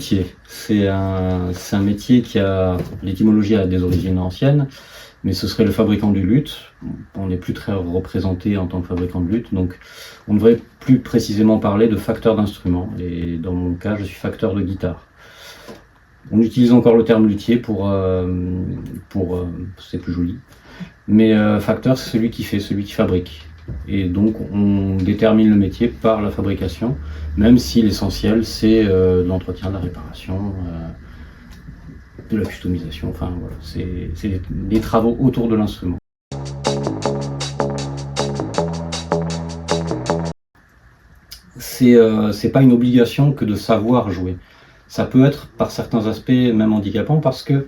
luthier. C'est un métier qui a, l'étymologie a des origines anciennes, mais ce serait le fabricant du luth. On n'est plus très représenté en tant que fabricant de luth, donc on devrait plus précisément parler de facteur d'instruments. Et dans mon cas, je suis facteur de guitare. On utilise encore le terme luthier pour c'est plus joli. Mais facteur, c'est celui qui fait, celui qui fabrique. Et donc on détermine le métier par la fabrication, même si l'essentiel c'est l'entretien, de la réparation, de la customisation, enfin voilà, c'est des travaux autour de l'instrument. C'est pas une obligation que de savoir jouer. Ça peut être par certains aspects même handicapant parce que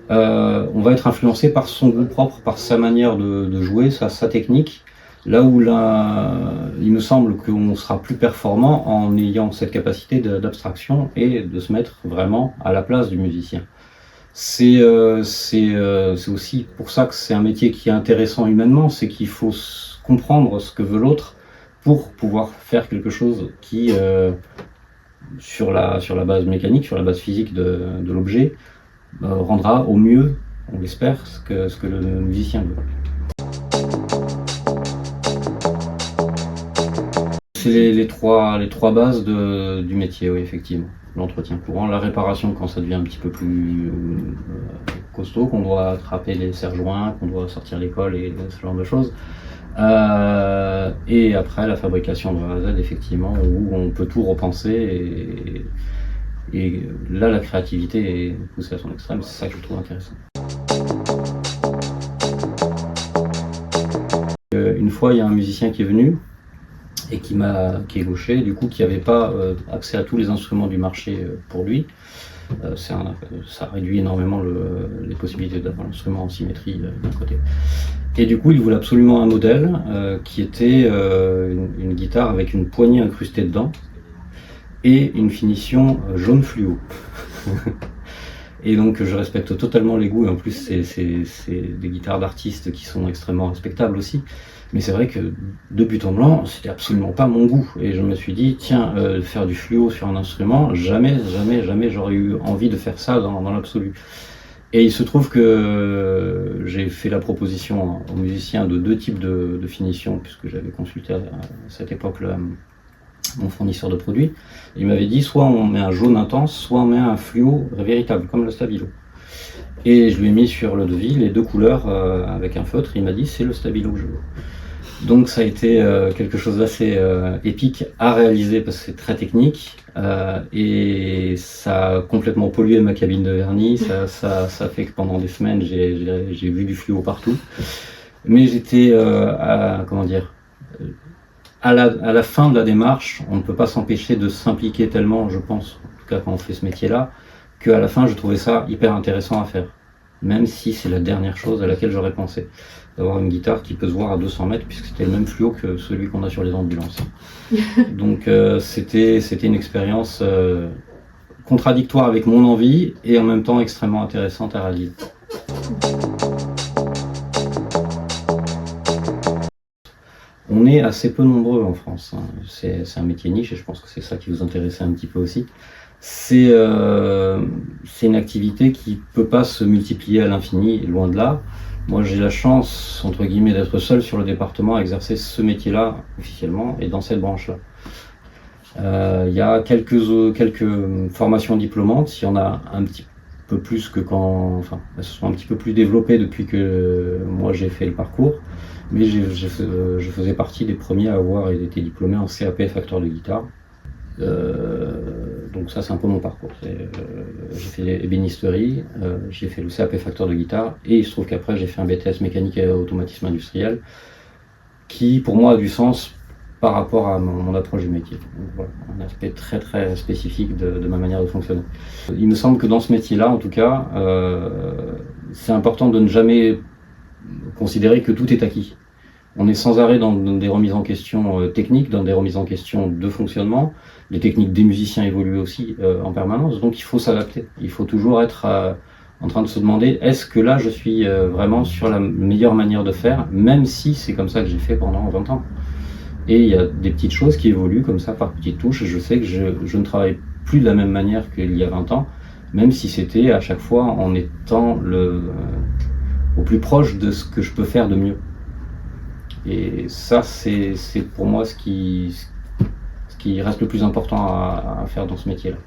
on va être influencé par son goût propre, par sa manière de jouer, sa technique. Là où il me semble qu'on sera plus performant en ayant cette capacité d'abstraction et de se mettre vraiment à la place du musicien. C'est aussi pour ça que c'est un métier qui est intéressant humainement, c'est qu'il faut comprendre ce que veut l'autre pour pouvoir faire quelque chose qui, sur la base mécanique, sur la base physique de l'objet, rendra au mieux, on l'espère, ce que le musicien veut. C'est les trois bases du métier, oui, effectivement. L'entretien courant, la réparation quand ça devient un petit peu plus costaud, qu'on doit attraper les serre-joints, qu'on doit sortir les cols et ce genre de choses. Et après la fabrication de A à Z, effectivement, où on peut tout repenser et là la créativité est poussée à son extrême, c'est ça que je trouve intéressant. Une fois, il y a un musicien qui est venu et qui est gaucher, du coup qui n'avait pas accès à tous les instruments du marché pour lui. Ça réduit énormément les possibilités d'avoir l'instrument en symétrie d'un côté. Et du coup, il voulait absolument un modèle qui était une guitare avec une poignée incrustée dedans et une finition jaune fluo. Et donc je respecte totalement les goûts, et en plus c'est des guitares d'artistes qui sont extrêmement respectables aussi. Mais c'est vrai que de but en blanc, c'était absolument pas mon goût. Et je me suis dit, tiens, faire du fluo sur un instrument, jamais j'aurais eu envie de faire ça dans l'absolu. Et il se trouve que j'ai fait la proposition aux musiciens de deux types de finitions, puisque j'avais consulté à cette époque-là mon fournisseur de produits. Il m'avait dit, soit on met un jaune intense, soit on met un fluo véritable, comme le stabilo. Et je lui ai mis sur le devis les deux couleurs avec un feutre, et il m'a dit, c'est le stabilo que je veux. Donc ça a été quelque chose d'assez épique à réaliser parce que c'est très technique et ça a complètement pollué ma cabine de vernis. Ça fait que pendant des semaines j'ai vu du fluo partout. Mais j'étais à la fin de la démarche, on ne peut pas s'empêcher de s'impliquer tellement, je pense, en tout cas quand on fait ce métier-là, qu'à la fin je trouvais ça hyper intéressant à faire. Même si c'est la dernière chose à laquelle j'aurais pensé. D'avoir une guitare qui peut se voir à 200 mètres, puisque c'était le même fluo que celui qu'on a sur les ambulances. Donc c'était une expérience contradictoire avec mon envie, et en même temps extrêmement intéressante à réaliser. On est assez peu nombreux en France, hein. C'est un métier niche, et je pense que c'est ça qui vous intéressait un petit peu aussi. C'est une activité qui peut pas se multiplier à l'infini, loin de là. Moi, j'ai la chance, entre guillemets, d'être seul sur le département à exercer ce métier-là officiellement et dans cette branche-là. Il y a quelques formations diplômantes, il y en a un petit peu plus que elles se sont un petit peu plus développées depuis que moi j'ai fait le parcours, mais je faisais partie des premiers à avoir été diplômé en CAP facteur de guitare. Donc ça c'est un peu mon parcours. J'ai fait l'ébénisterie, j'ai fait le CAP facteur de guitare et il se trouve qu'après j'ai fait un BTS mécanique et automatisme industriel qui pour moi a du sens par rapport à mon approche du métier. Donc, voilà, un aspect très très spécifique de ma manière de fonctionner. Il me semble que dans ce métier-là en tout cas, c'est important de ne jamais considérer que tout est acquis. On est sans arrêt dans des remises en question techniques, dans des remises en question de fonctionnement. Les techniques des musiciens évoluent aussi en permanence, donc il faut s'adapter. Il faut toujours être en train de se demander, est-ce que là je suis vraiment sur la meilleure manière de faire, même si c'est comme ça que j'ai fait pendant 20 ans. Et il y a des petites choses qui évoluent comme ça par petites touches. Je sais que je ne travaille plus de la même manière qu'il y a 20 ans, même si c'était à chaque fois en étant au plus proche de ce que je peux faire de mieux. Et ça, c'est pour moi ce qui reste le plus important à faire dans ce métier-là.